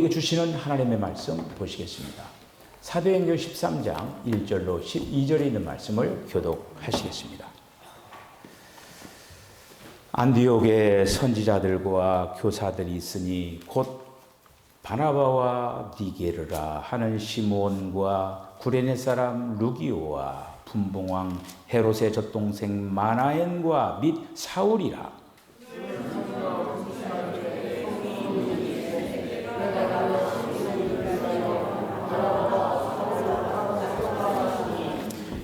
우리에게 주시는 하나님의 말씀 보시겠습니다. 사도행전 13장 1절로 12절에 있는 말씀을 교독하시겠습니다. 안디옥에 선지자들과 교사들이 있으니 곧 바나바와 니게르라 하는 시몬과 구레네 사람 루기오와 분봉왕 헤롯의 젖동생 마나엔과 및 사울이라.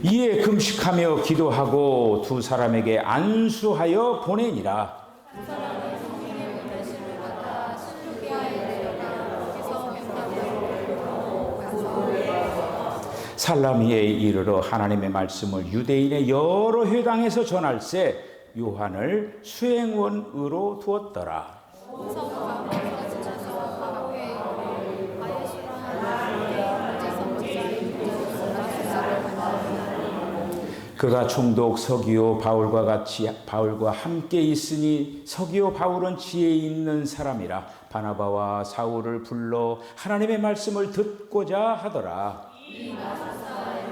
이에 금식하며 기도하고 두 사람에게 안수하여 보내니라. 두 사람은 성령의 보내심을 받아 신루기아에 내려가 거기서 횡단하여 가서 살라미에 이르러 하나님의 말씀을 유대인의 여러 회당에서 전할세 요한을 수행원으로 두었더라. 그가 총독 서기오 바울과 함께 있으니 서기오 바울은 지혜 있는 사람이라 바나바와 사울을 불러 하나님의 말씀을 듣고자 하더라. 이 마술사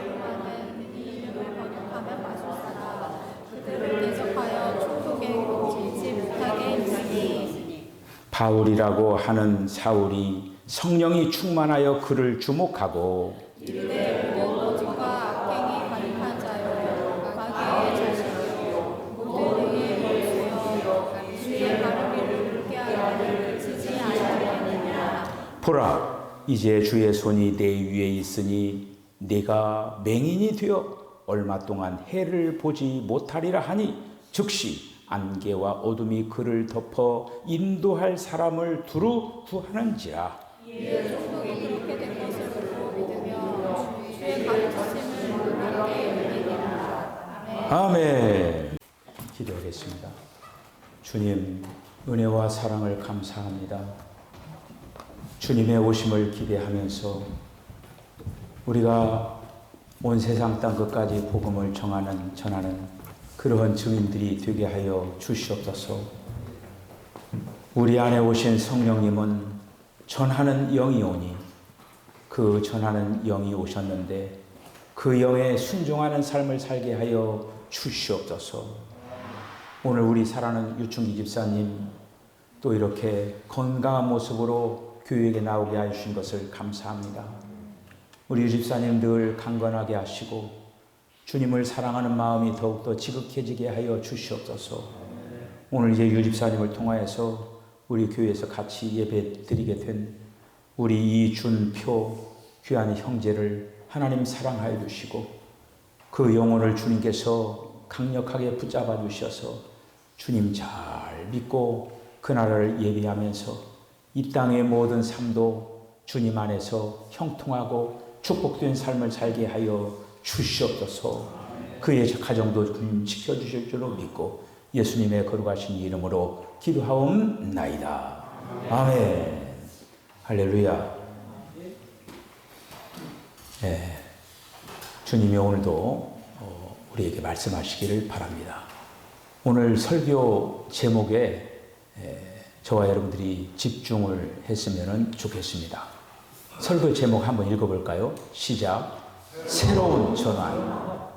요한은 이 이름을 번역하면 마술사라. 그들을 대적하여 총독의 지지 못하게 했으니 바울이라고 하는 사울이 성령이 충만하여 그를 주목하고 이르되 모독과 악행이 가득한 자여 마귀의 자식이요 모독의 원수여 주의 바르기를 붉게 하기를 지지 아니하겠느냐. 보라 이제 주의 손이 내 위에 있으니 네가 맹인이 되어 얼마 동안 해를 보지 못하리라 하니 즉시 안개와 어둠이 그를 덮어 인도할 사람을 두루 구하는지라. 이에 총독이 그렇게 된 것을 보고 믿으며 주의 가르치심을 하나님께 믿으리라. 아멘. 기도하겠습니다. 주님 은혜와 사랑을 감사합니다. 주님의 오심을 기대하면서 우리가 온 세상 땅 끝까지 복음을 전하는 그러한 증인들이 되게 하여 주시옵소서. 우리 안에 오신 성령님은 전하는 영이 오니 그 전하는 영이 오셨는데 그 영에 순종하는 삶을 살게 하여 주시옵소서. 오늘 우리 사랑하는 유충기 집사님 또 이렇게 건강한 모습으로 교회에 나오게 해주신 것을 감사합니다. 우리 유 집사님 늘 강건하게 하시고 주님을 사랑하는 마음이 더욱더 지극해지게 하여 주시옵소서. 오늘 이제 유 집사님을 통하여서 우리 교회에서 같이 예배 드리게 된 우리 이준표 귀한 형제를 하나님 사랑하여 주시고 그 영혼을 주님께서 강력하게 붙잡아 주셔서 주님 잘 믿고 그날을 예비하면서 이 땅의 모든 삶도 주님 안에서 형통하고 축복된 삶을 살게 하여 주시옵소서. 그의 가정도 주님 지켜주실 줄로 믿고 예수님의 거룩하신 이름으로 기도하옵나이다. 아멘. 할렐루야. 네. 주님이 오늘도 우리에게 말씀하시기를 바랍니다. 오늘 설교 제목에 저와 여러분들이 집중을 했으면 좋겠습니다. 설교 제목 한번 읽어볼까요? 시작. 새로운 전환.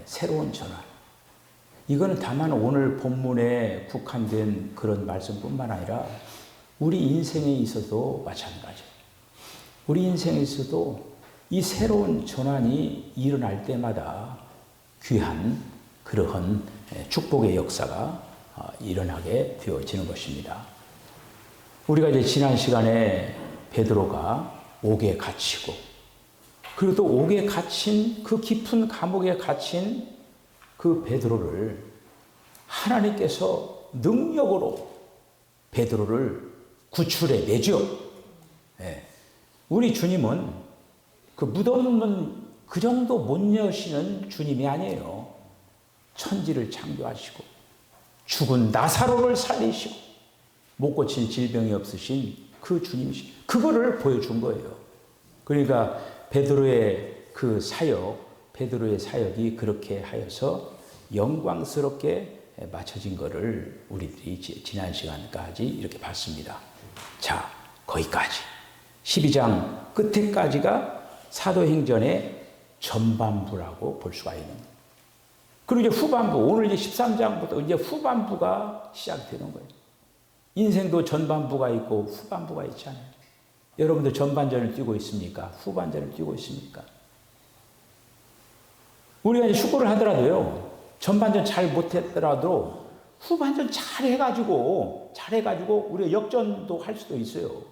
새로운 전환. 이거는 다만 오늘 본문에 국한된 그런 말씀뿐만 아니라 우리 인생에 있어도 마찬가지예요. 우리 인생에 있어도 이 새로운 전환이 일어날 때마다 귀한 그러한 축복의 역사가 일어나게 되어지는 것입니다. 우리가 이제 지난 시간에 베드로가 옥에 갇히고 그리고 또 옥에 갇힌 그 깊은 감옥에 갇힌 그 베드로를 하나님께서 능력으로 베드로를 구출해 내죠. 우리 주님은 그 무덤은 그 정도 못 여시는 주님이 아니에요. 천지를 창조하시고 죽은 나사로를 살리시고 못 고칠 질병이 없으신 그 주님이시 그거를 보여준 거예요. 그러니까 베드로의 그 사역, 베드로의 사역이 그렇게 하여서 영광스럽게 맞춰진 거를 우리들이 지난 시간까지 이렇게 봤습니다. 자, 거기까지. 12장 끝에까지가 사도행전의 전반부라고 볼 수가 있는 거예요. 그리고 이제 후반부, 오늘 이제 13장부터 이제 후반부가 시작되는 거예요. 인생도 전반부가 있고 후반부가 있잖아요. 여러분들 전반전을 뛰고 있습니까? 후반전을 뛰고 있습니까? 우리가 이제 축구를 하더라도요, 전반전 잘 못했더라도 후반전 잘 해가지고 우리가 역전도 할 수도 있어요.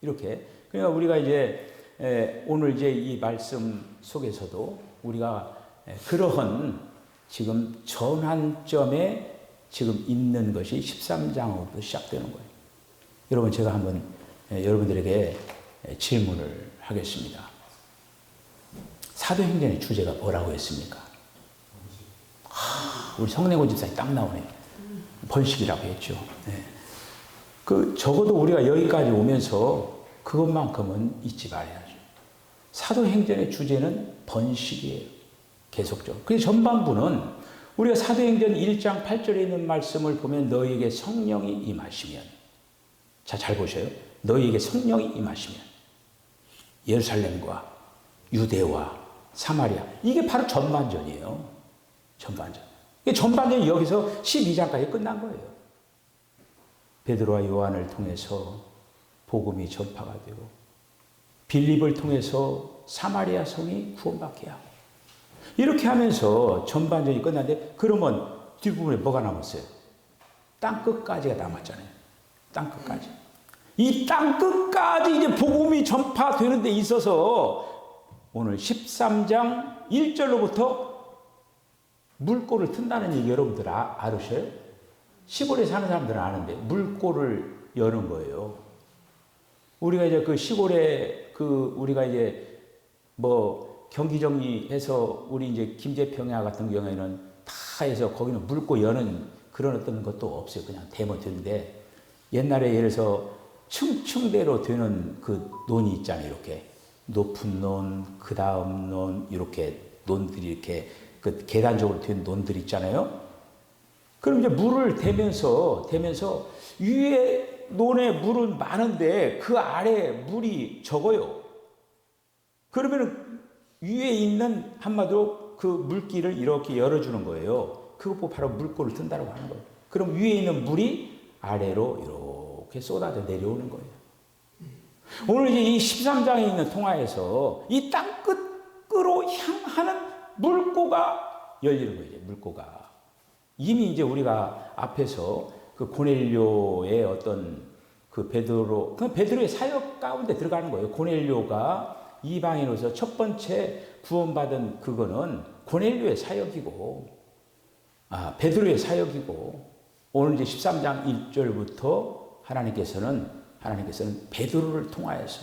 이렇게. 그러니까 우리가 이제 오늘 이제 이 말씀 속에서도 우리가 그러한 지금 전환점에 지금 있는 것이 13장으로부터 시작되는 거예요. 여러분, 제가 한번 여러분들에게 질문을 하겠습니다. 사도행전의 주제가 뭐라고 했습니까? 우리 성내고 집사님 딱 나오네요. 번식이라고 했죠. 네. 적어도 우리가 여기까지 오면서 그것만큼은 잊지 말아야죠. 사도행전의 주제는 번식이에요. 계속적으로. 그래서 전반부는 우리가 사도행전 1장 8절에 있는 말씀을 보면 너희에게 성령이 임하시면, 자, 잘 보셔요. 너희에게 성령이 임하시면 예루살렘과 유대와 사마리아, 이게 바로 전반전이에요. 전반전. 전반전이 여기서 12장까지 끝난 거예요. 베드로와 요한을 통해서 복음이 전파가 되고 빌립을 통해서 사마리아 성이 구원받게 하고 이렇게 하면서 전반전이 끝났는데, 그러면 뒷부분에 뭐가 남았어요? 땅끝까지가 남았잖아요. 땅끝까지. 이 땅끝까지 이제 복음이 전파되는 데 있어서 오늘 13장 1절로부터 물꼬를 튼다는 얘기 여러분들 아셔요? 시골에 사는 사람들은 아는데 물꼬를 여는 거예요. 우리가 이제 그 시골에 우리가 이제 경기 정리해서 우리 이제 김제평야 같은 경우에는 다 해서 거기는 물고 여는 그런 어떤 것도 없어요. 그냥 대모 되는데, 옛날에 예를 들어서 층층대로 되는 그 논이 있잖아요. 이렇게 높은 논, 그 다음 논, 이렇게 논들이 이렇게 그 계단적으로 된 논들 있잖아요. 그럼 이제 물을 대면서 위에 논에 물은 많은데 그 아래 물이 적어요. 그러면은 위에 있는 한마디로 그 물길을 이렇게 열어주는 거예요. 그거 바로 물꼬를 튼다고 하는 거예요. 그럼 위에 있는 물이 아래로 이렇게 쏟아져 내려오는 거예요. 오늘 이제 이 13장에 있는 통화에서 이 땅끝으로 향하는 물꼬가 열리는 거예요. 물꼬가. 이미 이제 우리가 앞에서 그 고넬료의 어떤 그 베드로의 사역 가운데 들어가는 거예요. 고넬료가 이방인으로서 첫 번째 구원받은 그거는 고넬료의 사역이고, 베드로의 사역이고, 오늘 이제 13장 1절부터 하나님께서는 베드로를 통하여서,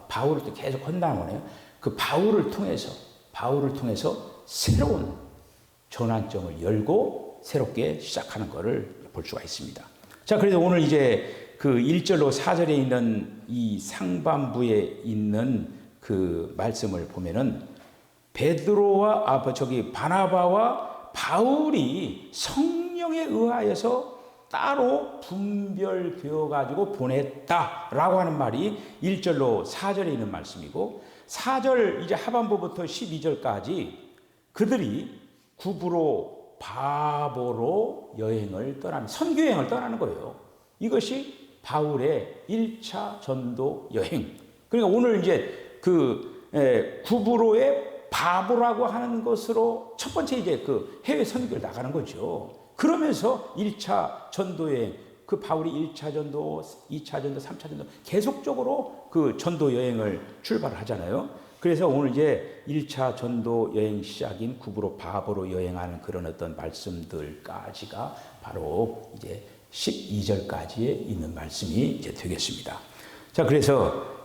바울을 또 계속 한다는 거네요. 그 바울을 통해서 새로운 전환점을 열고 새롭게 시작하는 것을 볼 수가 있습니다. 자, 그래서 오늘 이제 그 1절로 4절에 있는 이 상반부에 있는 그 말씀을 보면은 바나바와 바울이 성령에 의하여서 따로 분별되어 가지고 보냈다라고 하는 말이 1절로 4절에 있는 말씀이고, 4절 이제 하반부부터 12절까지 그들이 구브로 바보로 여행을 떠나는, 선교여행을 떠나는 거예요. 이것이 바울의 1차 전도 여행. 그러니까 오늘 이제 구브로의 바보라고 하는 것으로 첫 번째 이제 그 해외 선교를 나가는 거죠. 그러면서 1차 전도여행, 그 바울이 1차 전도, 2차 전도, 3차 전도 계속적으로 그 전도 여행을 출발을 하잖아요. 그래서 오늘 이제 1차 전도 여행 시작인 구브로 바보로 여행하는 그런 어떤 말씀들까지가 바로 이제 12절까지에 있는 말씀이 이제 되겠습니다. 자, 그래서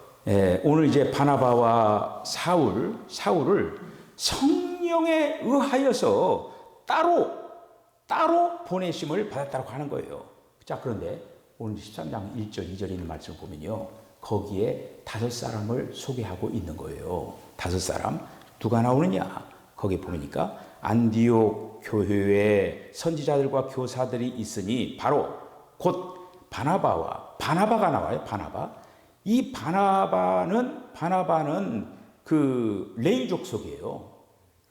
오늘 이제 바나바와 사울을 성령에 의하여서 따로 보내심을 받았다고 하는 거예요. 자, 그런데 오늘 13장 1절, 2절에 있는 말씀을 보면요, 거기에 5사람을 소개하고 있는 거예요. 5사람. 누가 나오느냐? 거기 보니까 안디옥 교회에 선지자들과 교사들이 있으니 바로 곧 바나바가 나와요. 바나바. 이 바나바는 그 레위 족속이에요.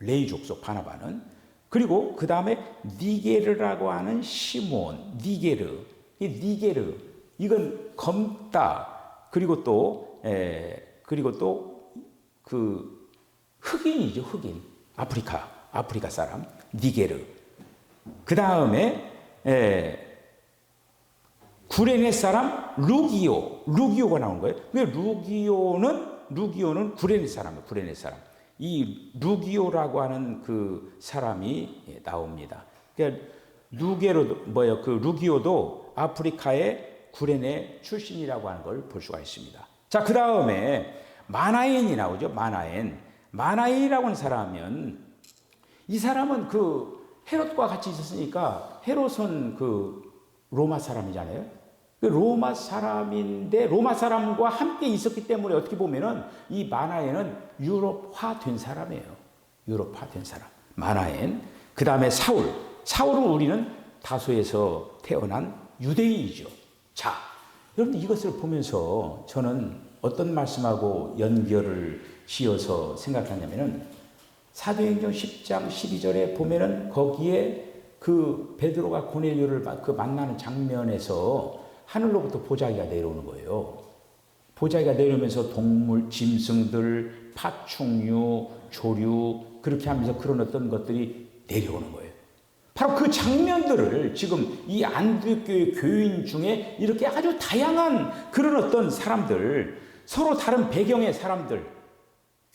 레위 족속 바나바는. 그리고 그 다음에 니게르라고 하는 시몬, 니게르. 이 니게르, 이건 검다. 그리고 또 그 흑인이죠, 흑인. 아프리카 사람, 니게르. 그 다음에 구레네 사람 루기오가 나오는 거예요. 루기오는 구레네 사람이에요. 구레네 사람. 이 루기오라고 하는 그 사람이 나옵니다. 그러니까 루기오도 아프리카의 구레네 출신이라고 하는 걸 볼 수가 있습니다. 자, 그 다음에 마나엔이 나오죠. 마나엔이라고 하는 사람은, 이 사람은 그 헤롯과 같이 있었으니까, 헤롯은 그 로마 사람이잖아요. 로마 사람인데 로마 사람과 함께 있었기 때문에 어떻게 보면은 이 마나엔은 유럽화된 사람이에요. 유럽화된 사람. 마나엔. 그 다음에 사울은 우리는 다소에서 태어난 유대인이죠. 자, 여러분 이것을 보면서 저는 어떤 말씀하고 연결을 지어서 생각하냐면은 사도행전 10장 12절에 보면은 거기에 그 베드로가 고넬료를 그 만나는 장면에서 하늘로부터 보자기가 내려오는 거예요. 보자기가 내려오면서 동물, 짐승들, 파충류, 조류, 그렇게 하면서 그런 어떤 것들이 내려오는 거예요. 바로 그 장면들을 지금 이 안디옥 교회 교인 중에 이렇게 아주 다양한 그런 어떤 사람들, 서로 다른 배경의 사람들,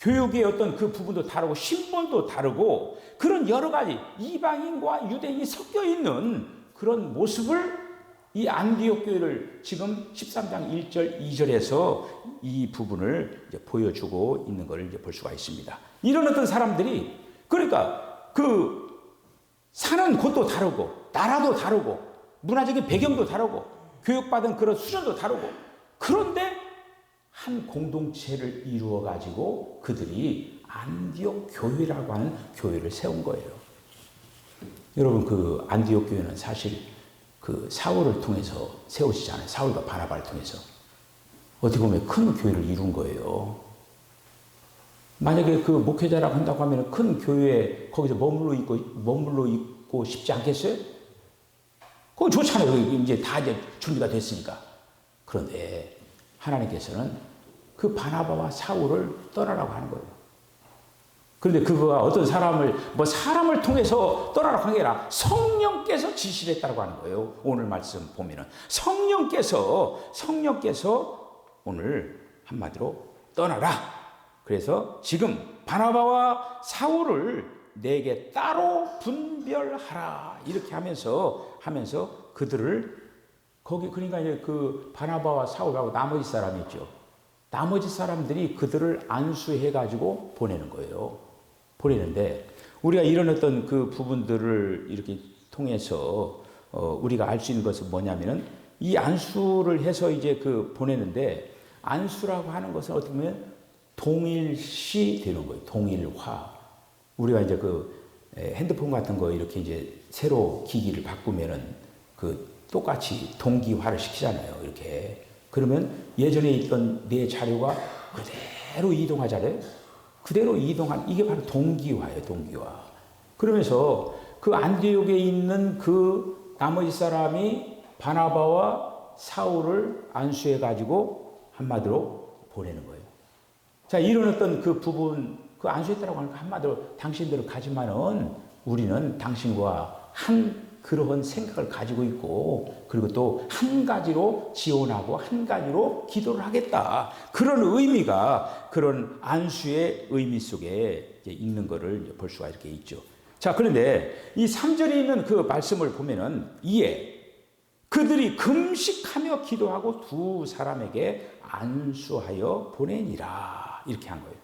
교육의 어떤 그 부분도 다르고 신분도 다르고 그런 여러 가지 이방인과 유대인이 섞여 있는 그런 모습을 이 안디옥 교회를 지금 13장 1절 2절에서 이 부분을 이제 보여주고 있는 것을 이제 볼 수가 있습니다. 이런 어떤 사람들이, 그러니까 그 사는 곳도 다르고 나라도 다르고 문화적인 배경도 다르고 교육받은 그런 수준도 다르고, 그런데 한 공동체를 이루어 가지고 그들이 안디옥 교회라고 하는 교회를 세운 거예요. 여러분, 그 안디옥 교회는 사실 그 사울을 통해서 세우시잖아요. 사울과 바나바를 통해서. 어떻게 보면 큰 교회를 이룬 거예요. 만약에 그 목회자라고 한다고 하면 큰 교회에 거기서 머물러 있고 싶지 않겠어요? 그거 좋잖아요. 이제 다 이제 준비가 됐으니까. 그런데 하나님께서는 그 바나바와 사울을 떠나라고 하는 거예요. 그런데 그거가 어떤 사람을 통해서 떠나라고 한 게 아니라 성령께서 지시를 했다고 하는 거예요. 오늘 말씀 보면은 성령께서 오늘 한마디로 떠나라. 그래서 지금 바나바와 사울을 내게 따로 분별하라. 이렇게 하면서 그들을 거기, 그러니까 이제 그 바나바와 사울하고 나머지 사람이 있죠. 나머지 사람들이 그들을 안수해 가지고 보내는 거예요. 보내는데 우리가 이런 어떤 그 부분들을 이렇게 통해서 우리가 알 수 있는 것은 뭐냐면은 이 안수를 해서 이제 그 보내는데, 안수라고 하는 것은 어떻게 보면 동일시 되는 거예요. 동일화. 우리가 이제 그 핸드폰 같은 거 이렇게 이제 새로 기기를 바꾸면은 그 똑같이 동기화를 시키잖아요. 이렇게. 그러면 예전에 있던 내 자료가 그대로 이동하잖아요. 그대로 이동한, 이게 바로 동기화예요. 동기화. 그러면서 그 안디옥에 있는 그 나머지 사람이 바나바와 사울을 안수해 가지고 한마디로 보내는 거예요. 자, 이런 어떤 그 부분, 그 안수했다라고 하니까 한마디로 당신들을 가지만은 우리는 당신과 한 그러한 생각을 가지고 있고, 그리고 또 한 가지로 지원하고 한 가지로 기도를 하겠다. 그런 의미가, 그런 안수의 의미 속에 있는 것을 볼 수가 이렇게 있죠. 자, 그런데 이 3절에 있는 그 말씀을 보면은 이에 그들이 금식하며 기도하고 두 사람에게 안수하여 보내니라. 이렇게 한 거예요.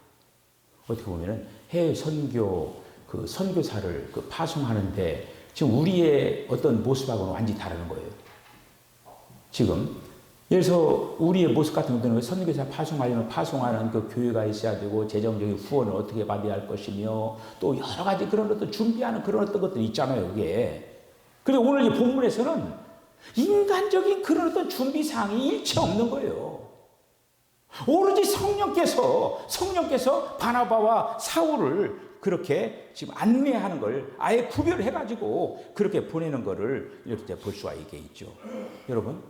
어떻게 보면은 해외 선교, 그 선교사를 그 파송하는데 지금 우리의 어떤 모습하고는 완전히 다른 거예요. 지금 예를 들어서 우리의 모습 같은 경우는 선교사 파송하려면 파송하는 그 교회가 있어야 되고 재정적인 후원을 어떻게 받아야 할 것이며 또 여러 가지 그런 어떤 준비하는 그런 어떤 것들이 있잖아요. 이게. 그런데 오늘 이 본문에서는 인간적인 그런 어떤 준비 사항이 일체 없는 거예요. 오로지 성령께서 바나바와 사울을 그렇게 지금 안내하는 걸 아예 구별해가지고 그렇게 보내는 거를 이렇게 볼 수가 있죠. 여러분,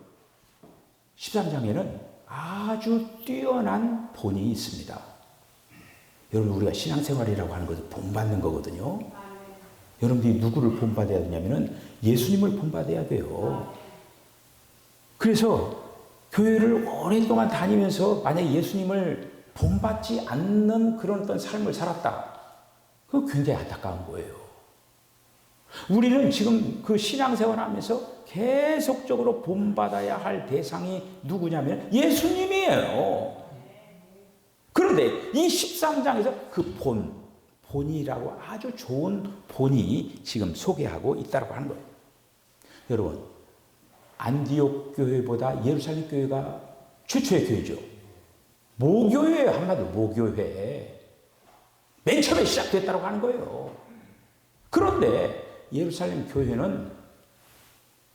13장에는 아주 뛰어난 본이 있습니다. 여러분, 우리가 신앙생활이라고 하는 것은 본받는 거거든요. 여러분들이 누구를 본받아야 되냐면은 예수님을 본받아야 돼요. 그래서 교회를 오랫동안 다니면서 만약에 예수님을 본받지 않는 그런 어떤 삶을 살았다. 그거 굉장히 안타까운 거예요. 우리는 지금 그 신앙생활 하면서 계속적으로 본받아야 할 대상이 누구냐면 예수님이에요. 그런데 이 13장에서 그 본이라고 아주 좋은 본이 지금 소개하고 있다고 하는 거예요. 여러분, 안디옥 교회보다 예루살렘 교회가 최초의 교회죠. 모교회예요. 한마디로 모교회. 맨 처음에 시작됐다고 하는 거예요. 그런데 예루살렘 교회는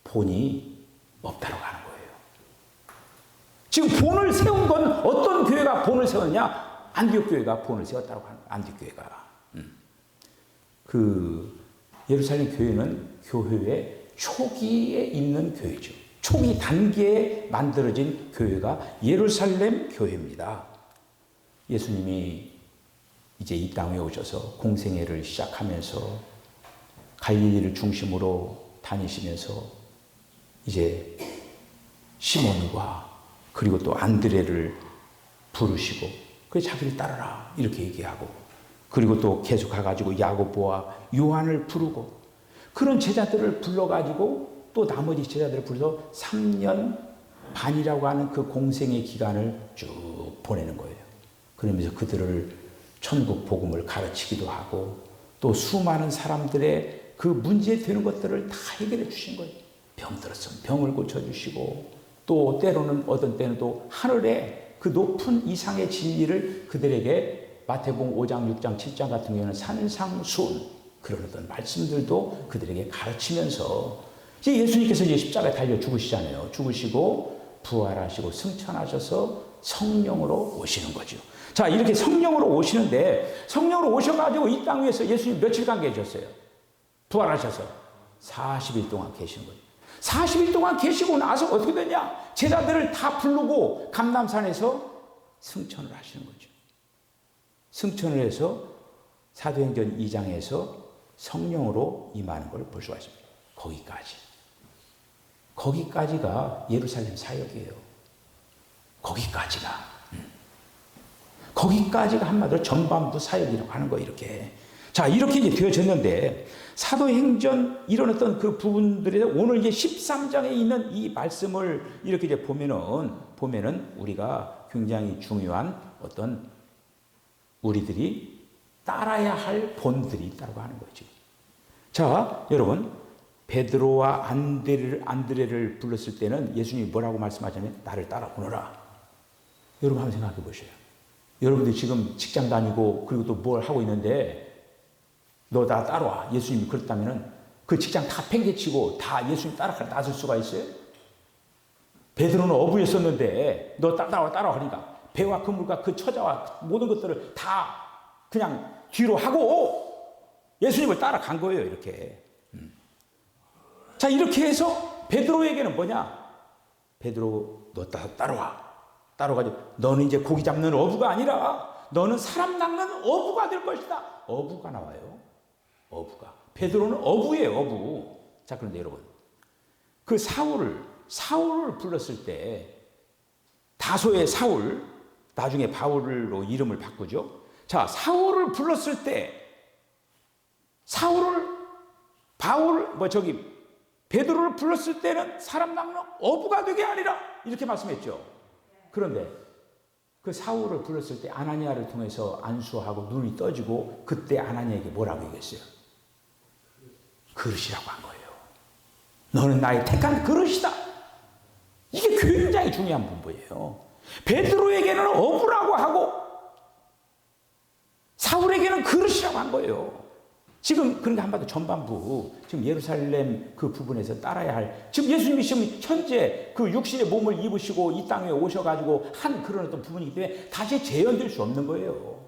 본이 없다고 하는 거예요. 지금 본을 세운 건 어떤 교회가 본을 세웠냐? 안디옥 교회가 본을 세웠다고 하는 거예요. 안디옥 교회가. 그 예루살렘 교회는 교회의 초기에 있는 교회죠. 초기 단계에 만들어진 교회가 예루살렘 교회입니다. 예수님이 이제 이 땅에 오셔서 공생애를 시작하면서 갈릴리를 중심으로 다니시면서 이제 시몬과 그리고 또 안드레를 부르시고 그래서 자기를 따르라 이렇게 얘기하고 그리고 또 계속 가가지고 야고보와 요한을 부르고 그런 제자들을 불러가지고 또 나머지 제자들을 불러서 3년 반이라고 하는 그 공생의 기간을 쭉 보내는 거예요. 그러면서 그들을 천국 복음을 가르치기도 하고 또 수많은 사람들의 그 문제 되는 것들을 다 해결해 주신 거예요. 병 들었으면 병을 고쳐주시고 또 때로는 어떤 때는 또 하늘의 그 높은 이상의 진리를 그들에게 마태복음 5장, 6장, 7장 같은 경우에는 산상수훈 그런 어떤 말씀들도 그들에게 가르치면서 이제 예수님께서 이제 십자가에 달려 죽으시잖아요. 죽으시고 부활하시고 승천하셔서 성령으로 오시는 거죠. 자, 이렇게 성령으로 오시는데 성령으로 오셔가지고 이 땅 위에서 예수님 며칠간 계셨어요? 부활하셔서 40일 동안 계시는 거예요. 40일 동안 계시고 나서 어떻게 되냐? 제자들을 다 부르고 감람산에서 승천을 하시는 거죠. 승천을 해서 사도행전 2장에서 성령으로 임하는 걸 볼 수가 있습니다. 거기까지가 예루살렘 사역이에요. 거기까지가 한마디로 전반부 사역이라고 하는 거예요. 이렇게 이제 되어졌는데 사도행전 이런 어떤 그 부분들에 오늘 이제 13장에 있는 이 말씀을 이렇게 이제 보면은 우리가 굉장히 중요한 어떤 우리들이 따라야 할 본들이 있다고 하는 거죠. 자, 여러분, 베드로와 안드레를 불렀을 때는 예수님이 뭐라고 말씀하자면 나를 따라 오너라. 여러분 한번 생각해 보세요. 여러분들 지금 직장 다니고 그리고 또 뭘 하고 있는데 너 나 따라와. 예수님이 그랬다면은 그 직장 다 팽개치고 다 예수님 따라갈 나설 수가 있어요? 베드로는 어부였었는데 너 따라와 하니까 배와 그물과 그 처자와 모든 것들을 다 그냥 뒤로 하고 예수님을 따라간 거예요. 이렇게. 자, 이렇게 해서 베드로에게는 뭐냐? 베드로 너 따라와. 따라가지고 너는 이제 고기 잡는 어부가 아니라 너는 사람 낚는 어부가 될 것이다. 어부가 나와요. 어부가. 베드로는 어부예요. 어부. 자, 그런데 여러분, 그 사울을 불렀을 때 다소의 사울, 나중에 바울로 이름을 바꾸죠. 자, 사울을 불렀을 때 베드로를 불렀을 때는 사람 낚는 어부가 되게 하리라 이렇게 말씀했죠. 그런데 그 사울을 불렀을 때 아나니아를 통해서 안수하고 눈이 떠지고 그때 아나니아에게 뭐라고 얘기했어요? 그릇이라고 한 거예요. 너는 나의 택한 그릇이다. 이게 굉장히 중요한 분부예요. 베드로에게는 어부라고 하고 사울에게는 그릇이라고 한 거예요. 지금 그러니까 한마디로 전반부 지금 예루살렘 그 부분에서 따라야 할 지금 예수님이 지금 현재 그 육신의 몸을 입으시고 이 땅에 오셔가지고 한 그런 어떤 부분이기 때문에 다시 재현될 수 없는 거예요.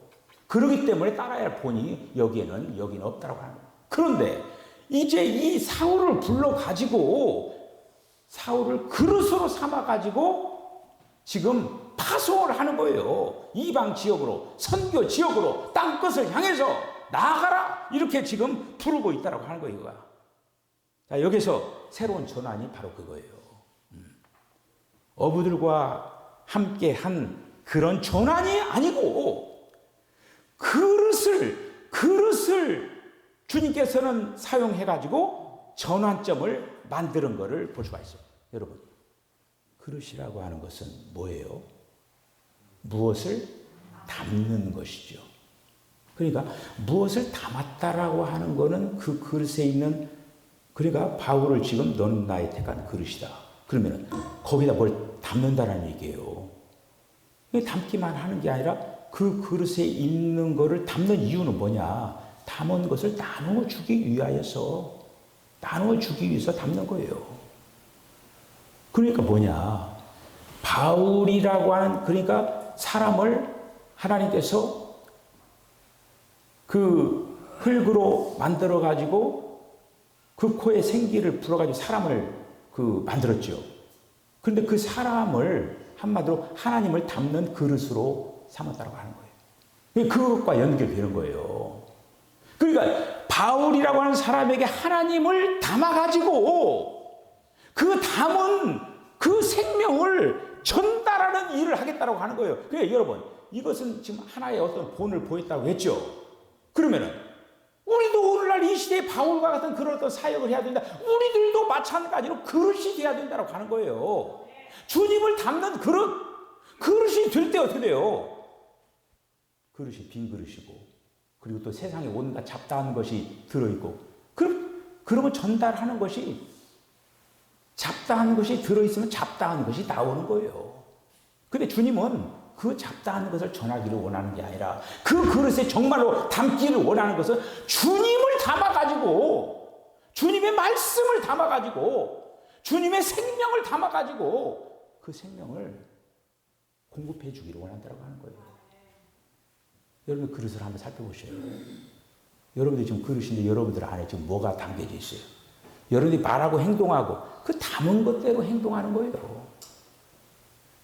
그렇기 때문에 따라야 할 본이 여기는 없다라고 하는 거예요. 그런데 이제 이 사울을 불러가지고 사울을 그릇으로 삼아가지고 지금 파송을 하는 거예요. 이방 지역으로, 선교 지역으로, 땅끝을 향해서 나아가라! 이렇게 지금 부르고 있다라고 하는 거예요. 이거가. 자, 여기서 새로운 전환이 바로 그거예요. 어부들과 함께 한 그런 전환이 아니고 그릇을 주님께서는 사용해가지고 전환점을 만드는 것을 볼 수가 있어요. 여러분, 그릇이라고 하는 것은 뭐예요? 무엇을 담는 것이죠. 그러니까 무엇을 담았다라고 하는 것은 그 그릇에 있는, 그러니까 바울을 지금 너는 나의 택한 그릇이다. 그러면 거기다 뭘 담는다라는 얘기예요. 담기만 하는 게 아니라 그 그릇에 있는 것을 담는 이유는 뭐냐? 담은 것을 나누어 주기 위해서 담는 거예요. 그러니까 뭐냐? 바울이라고 하는, 그러니까 사람을 하나님께서 그 흙으로 만들어 가지고 그 코에 생기를 불어 가지고 사람을 만들었죠. 그런데 그 사람을 한마디로 하나님을 담는 그릇으로 삼았다고 하는 거예요. 그것과 연결되는 거예요. 그러니까 바울이라고 하는 사람에게 하나님을 담아 가지고 그 담은 그 생명을 전달하는 일을 하겠다고 하는 거예요. 그러니까 여러분, 이것은 지금 하나의 어떤 본을 보였다고 했죠. 그러면은 우리도 오늘날 이 시대에 바울과 같은 그런 어떤 사역을 해야 된다. 우리들도 마찬가지로 그릇이 돼야 된다고 하는 거예요. 주님을 담는 그릇이 될 때 어떻게 돼요? 그릇이 빈 그릇이고, 그리고 또 세상에 온갖 잡다한 것이 들어있고, 그러면 전달하는 것이, 잡다한 것이 들어있으면 잡다한 것이 나오는 거예요. 근데 주님은 그 잡다한 것을 전하기를 원하는 게 아니라 그 그릇에 정말로 담기를 원하는 것은 주님을 담아가지고, 주님의 말씀을 담아가지고, 주님의 생명을 담아가지고 그 생명을 공급해 주기를 원한다고 하는 거예요. 여러분 그릇을 한번 살펴보셔요. 여러분들 지금 그릇인데 여러분들 안에 지금 뭐가 담겨져 있어요? 여러분들이 말하고 행동하고 그 담은 것대로 행동하는 거예요.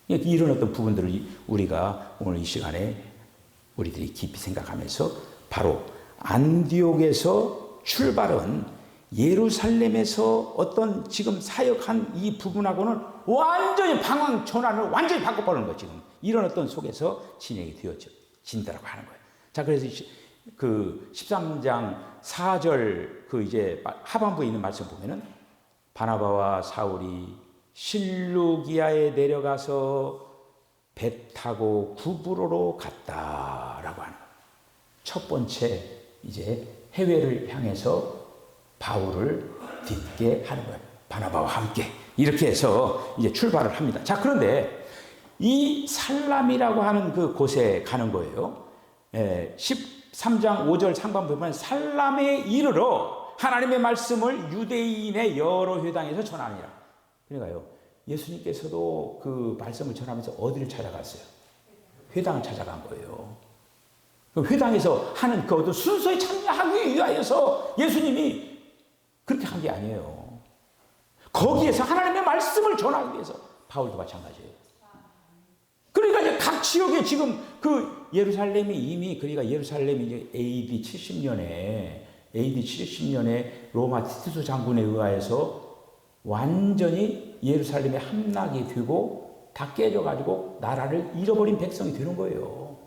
이런 어떤 부분들을 우리가 오늘 이 시간에 우리들이 깊이 생각하면서 바로 안디옥에서 출발은 예루살렘에서 어떤 지금 사역한 이 부분하고는 완전히 방향 전환을 완전히 바꿔버리는 거예요. 지금 이런 어떤 속에서 진행이 되어진다라고 하는 거예요. 자, 그래서 그 13장 4절 그 이제 하반부에 있는 말씀 보면은 바나바와 사울이 실루기아에 내려가서 배 타고 구브로로 갔다라고 하는 거예요. 첫 번째 이제 해외를 향해서 바울을 딛게 하는 거예요. 바나바와 함께 이렇게 해서 이제 출발을 합니다. 자, 그런데 이 살람이라고 하는 그 곳에 가는 거예요. 13장 5절 상반부에 보면 살람에 이르러 하나님의 말씀을 유대인의 여러 회당에서 전하니라. 그러니까요, 예수님께서도 그 말씀을 전하면서 어디를 찾아갔어요? 회당을 찾아간 거예요. 그 회당에서 하는 그 순서에 참여하기 위하여서 예수님이 그렇게 한 게 아니에요. 거기에서 하나님의 말씀을 전하기 위해서 바울도 마찬가지예요. 그러니까 이제 각 지역에 지금 그 예루살렘이 이미, 그러니까 예루살렘이 이제 AD 70년에 로마 티투스 장군에 의하여서 완전히 예루살렘에 함락이 되고 다 깨져가지고 나라를 잃어버린 백성이 되는 거예요.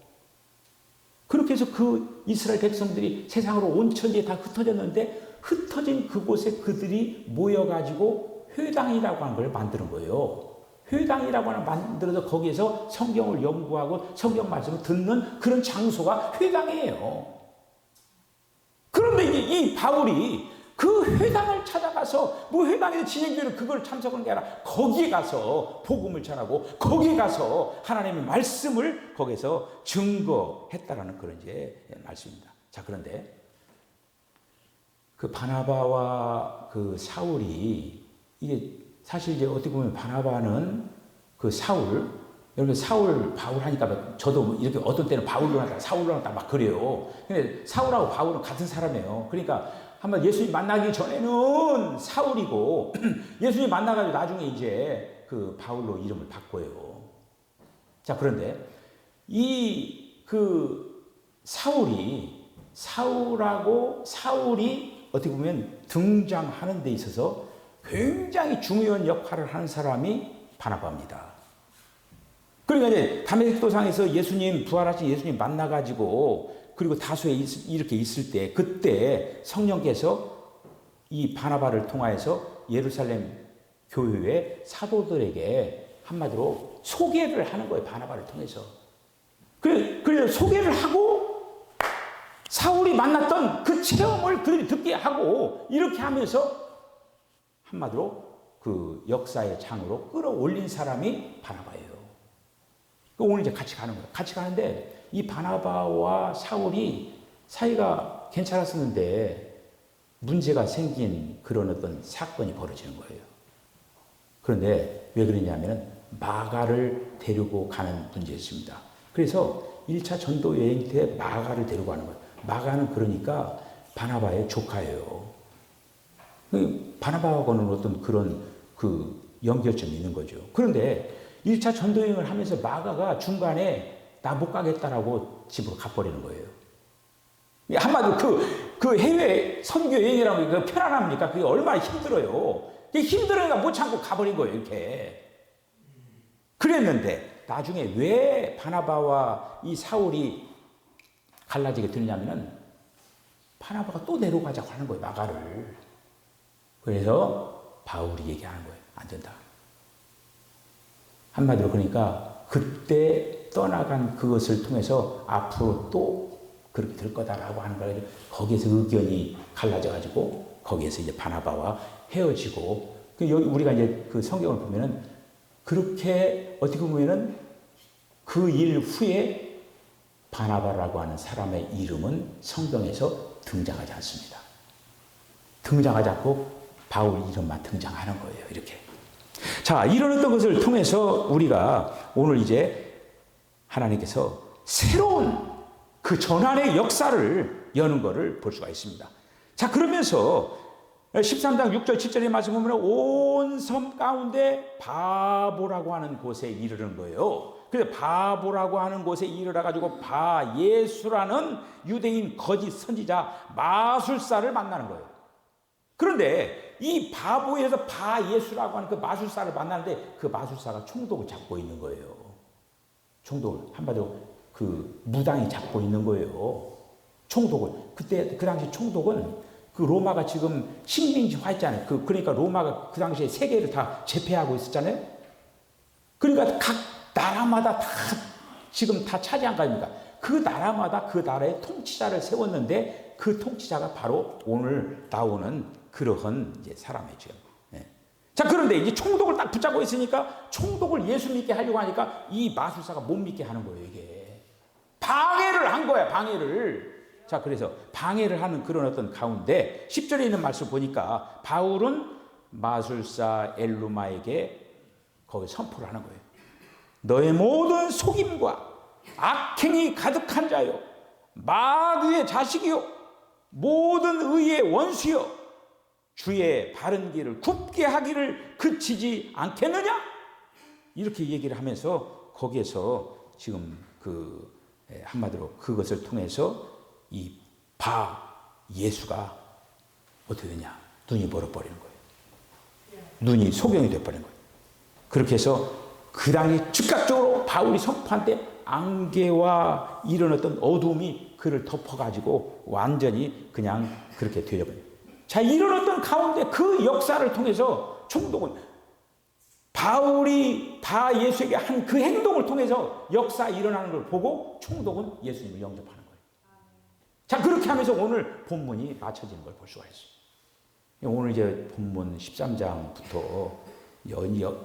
그렇게 해서 그 이스라엘 백성들이 세상으로 온천지에 다 흩어졌는데 흩어진 그곳에 그들이 모여가지고 회당이라고 하는 걸 만드는 거예요. 회당이라고 하는 만들어서 거기에서 성경을 연구하고 성경 말씀을 듣는 그런 장소가 회당이에요. 그런데 이 바울이 그 회당을 찾아가서 뭐 회당에서 진행되는 그걸 참석하는 게 아니라 거기에 가서 복음을 전하고 거기에 가서 하나님의 말씀을 거기서 증거했다라는 그런 이제 말씀입니다. 자, 그런데 그 바나바와 그 사울이 이게 사실 이제 어떻게 보면 바나바는 그 사울, 여러분 사울 바울 하니까 저도 이렇게 어떤 때는 바울로 하다 사울로 하다 막 그래요. 근데 사울하고 바울은 같은 사람이에요. 그러니까 한번 예수님 만나기 전에는 사울이고 예수님 만나가지고 나중에 이제 그 바울로 이름을 바꿔요. 자, 그런데 이 그 사울이 어떻게 보면 등장하는 데 있어서 굉장히 중요한 역할을 하는 사람이 바나바입니다. 그러니까 이제 다메섹 도상에서 예수님 부활하신 예수님 만나가지고 그리고 다소에 이렇게 있을 때 그때 성령께서 이 바나바를 통하여서 예루살렘 교회의 사도들에게 한마디로 소개를 하는 거예요. 바나바를 통해서. 그래서 소개를 하고 사울이 만났던 그 체험을 그들이 듣게 하고 이렇게 하면서 한마디로 그 역사의 장으로 끌어올린 사람이 바나바예요. 오늘 이제 같이 가는 거예요. 같이 가는데 이 바나바와 사울이 사이가 괜찮았었는데 문제가 생긴 그런 어떤 사건이 벌어지는 거예요. 그런데 왜 그러냐면 마가를 데리고 가는 문제였습니다. 그래서 1차 전도 여행 때 마가를 데리고 가는 거예요. 마가는 그러니까 바나바의 조카예요. 바나바하고는 어떤 그런 그 연결점이 있는 거죠. 그런데 1차 전도 여행을 하면서 마가가 중간에 나 못 가겠다라고 집으로 가버리는 거예요. 한마디로 그 해외 선교 여행이라는 게 편안합니까? 그게 얼마나 힘들어요. 힘들어니까 못 참고 가버린 거예요, 이렇게. 그랬는데 나중에 왜 바나바와 이 사울이 갈라지게 되느냐면은 바나바가 또 내려가자고 하는 거예요, 마가를. 그래서 바울이 얘기하는 거예요. 안 된다. 한마디로 그러니까 그때 떠나간 그것을 통해서 앞으로 또 그렇게 될 거다라고 하는 거예요. 거기에서 의견이 갈라져가지고 거기에서 이제 바나바와 헤어지고 여기 우리가 이제 그 성경을 보면은 그렇게 어떻게 보면은 그 일 후에 바나바라고 하는 사람의 이름은 성경에서 등장하지 않습니다. 등장하지 않고 바울 이름만 등장하는 거예요. 이렇게. 자, 이런 어떤 것을 통해서 우리가 오늘 이제 하나님께서 새로운 그 전환의 역사를 여는 것을 볼 수가 있습니다. 자, 그러면서 13장 6절 7절의 말씀 보면 온 섬 가운데 바보라고 하는 곳에 이르는 거예요. 그래서 바보라고 하는 곳에 이르러 가지고 바예수라는 유대인 거짓 선지자 마술사를 만나는 거예요. 그런데 이 바보에서 바예수라고 하는 그 마술사를 만나는데 그 마술사가 총독을 잡고 있는 거예요. 총독을 한마디로 그 무당이 잡고 있는 거예요. 총독을. 그때 그 당시 총독은 그 로마가 지금 식민지화했잖아요. 그러니까 로마가 그 당시에 세계를 다 제패하고 있었잖아요. 그러니까 각 나라마다 다 지금 다 차지한 거 아닙니까? 그 나라마다 그 나라의 통치자를 세웠는데 그 통치자가 바로 오늘 나오는 그러한 이제 사람이죠. 네. 자, 그런데 이제 총독을 딱 붙잡고 있으니까 총독을 예수 믿게 하려고 하니까 이 마술사가 못 믿게 하는 거예요, 이게. 방해를 한 거야, 방해를. 자, 그래서 방해를 하는 그런 어떤 가운데 10절에 있는 말씀 보니까 바울은 마술사 엘루마에게 거기 선포를 하는 거예요. 너의 모든 속임과 악행이 가득한 자요, 마귀의 자식이요, 모든 의의 원수요, 주의 바른 길을 굽게 하기를 그치지 않겠느냐? 이렇게 얘기를 하면서 거기에서 지금 한마디로 그것을 통해서 이 예수가 어떻게 되냐? 눈이 멀어버리는 거예요. 눈이 소경이 돼버리는 거예요. 그렇게 해서 그 당시 즉각적으로 바울이 선포한 때 안개와 이런 어떤 어둠이 그를 덮어가지고 완전히 그냥 그렇게 되어버려요. 자, 이런 어떤 가운데 그 역사를 통해서 총독은 바울이 예수에게 한 그 행동을 통해서 역사 일어나는 걸 보고 총독은 예수님을 영접하는 거예요. 자, 그렇게 하면서 오늘 본문이 맞춰지는 걸 볼 수가 있어요. 오늘 이제 본문 13장부터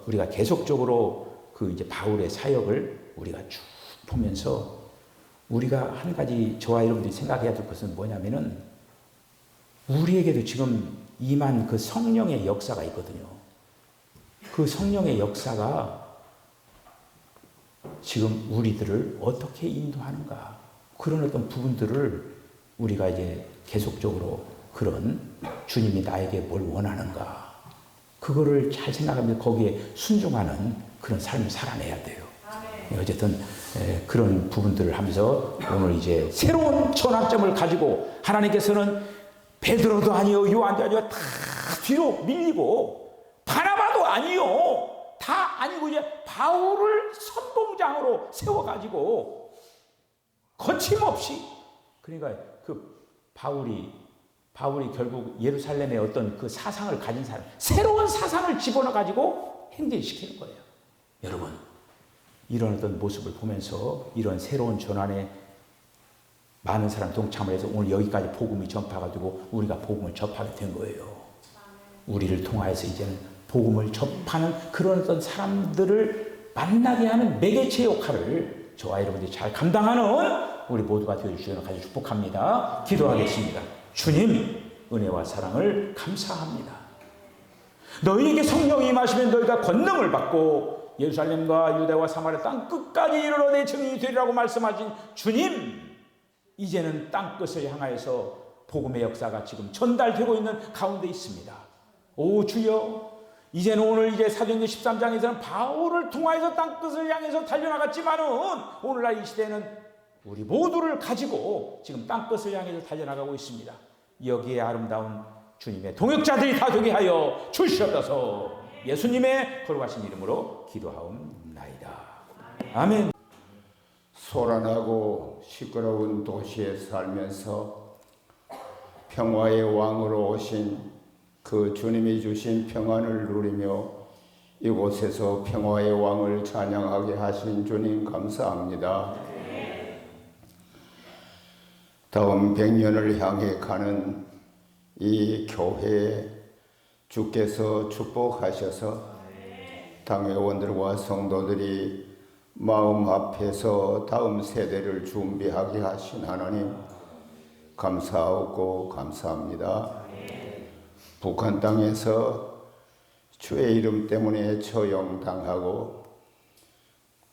우리가 계속적으로 그 이제 바울의 사역을 우리가 쭉 보면서 우리가 한 가지 저와 여러분들이 생각해야 될 것은 뭐냐면은 우리에게도 지금 임한 그 성령의 역사가 있거든요. 그 성령의 역사가 지금 우리들을 어떻게 인도하는가, 그런 어떤 부분들을 우리가 이제 계속적으로 그런 주님이 나에게 뭘 원하는가, 그거를 잘 생각하면서 거기에 순종하는 그런 삶을 살아내야 돼요. 어쨌든 그런 부분들을 하면서 오늘 이제 새로운 전환점을 가지고 하나님께서는 베드로도 아니요, 요한도 아니요, 다 뒤로 밀리고, 바나바도 아니요, 다 아니고 이제 바울을 선봉장으로 세워가지고 거침없이, 그러니까 그 바울이 결국 예루살렘의 어떤 그 사상을 가진 사람, 새로운 사상을 집어넣어가지고 행진시키는 거예요. 여러분, 이런 어떤 모습을 보면서 이런 새로운 전환에 많은 사람 동참을 해서 오늘 여기까지 복음이 전파가지고 우리가 복음을 접하게 된 거예요. 우리를 통하여서 이제는 복음을 접하는 그런 어떤 사람들을 만나게 하는 매개체 역할을 저와 여러분들이 잘 감당하는 우리 모두가 되어주시기를 아주 축복합니다. 기도하겠습니다. 주님, 은혜와 사랑을 감사합니다. 너희에게 성령이 임하시면 너희가 권능을 받고 예루살렘과 유대와 사마리아 땅 끝까지 이르러 내 증인이 되리라고 말씀하신 주님, 이제는 땅 끝을 향하여서 복음의 역사가 지금 전달되고 있는 가운데 있습니다. 오 주여, 이제는 오늘 이제 사도행전 13장에서는 바울을 통하여서 땅 끝을 향해서 달려나갔지만은 오늘날 이 시대는 우리 모두를 가지고 지금 땅 끝을 향해서 달려나가고 있습니다. 여기에 아름다운 주님의 동역자들이 다 되게 하여 주시옵소서. 예수님의 거룩하신 이름으로 기도하옵나이다. 아멘. 소란하고 시끄러운 도시에 살면서 평화의 왕으로 오신 그 주님이 주신 평안을 누리며 이곳에서 평화의 왕을 찬양하게 하신 주님 감사합니다. 다음 100년을 향해 가는 이 교회에 주께서 축복하셔서 당회원들과 성도들이 마음 앞에서 다음 세대를 준비하게 하신 하나님 감사하고 감사합니다. 북한 땅에서 주의 이름 때문에 처형당하고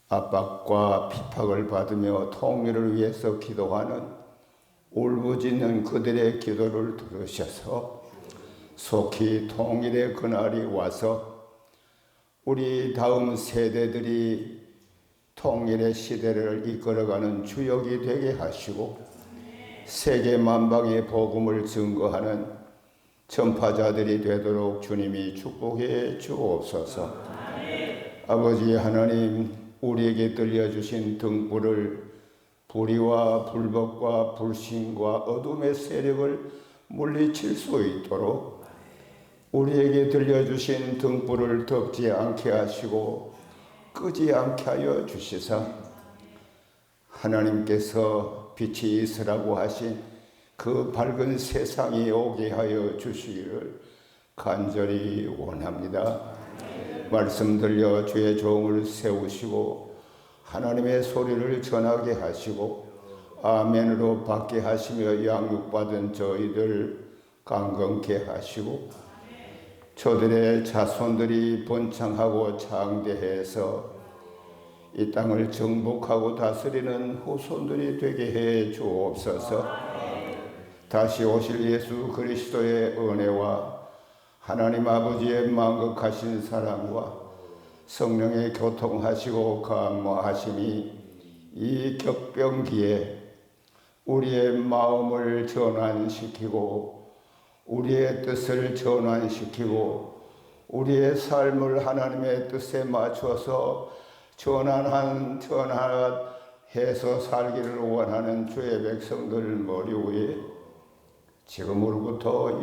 압박과 핍박을 받으며 통일을 위해서 기도하는 울부짖는 그들의 기도를 들으셔서 속히 통일의 그날이 와서 우리 다음 세대들이 통일의 시대를 이끌어가는 주역이 되게 하시고 세계 만방의 복음을 증거하는 전파자들이 되도록 주님이 축복해 주옵소서. 아버지 하나님, 우리에게 들려주신 등불을 불의와 불법과 불신과 어둠의 세력을 물리칠 수 있도록 우리에게 들려주신 등불을 덮지 않게 하시고 끄지 않게 하여 주시사 하나님께서 빛이 있으라고 하신 그 밝은 세상이 오게 하여 주시기를 간절히 원합니다. 말씀 들려 주의 종을 세우시고 하나님의 소리를 전하게 하시고 아멘으로 받게 하시며 양육받은 저희들 강건케 하시고 저들의 자손들이 번창하고 장대해서 이 땅을 정복하고 다스리는 후손들이 되게 해 주옵소서. 다시 오실 예수 그리스도의 은혜와 하나님 아버지의 만극하신 사랑과 성령의 교통하시고 감화하심이 이 격병기에 우리의 마음을 전환시키고 우리의 뜻을 전환시키고 우리의 삶을 하나님의 뜻에 맞춰서 전환해서 살기를 원하는 주의 백성들 머리 위에 지금으로부터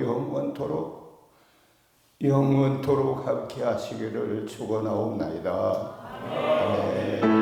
영원토록 함께 하시기를 축원하옵나이다. 아멘.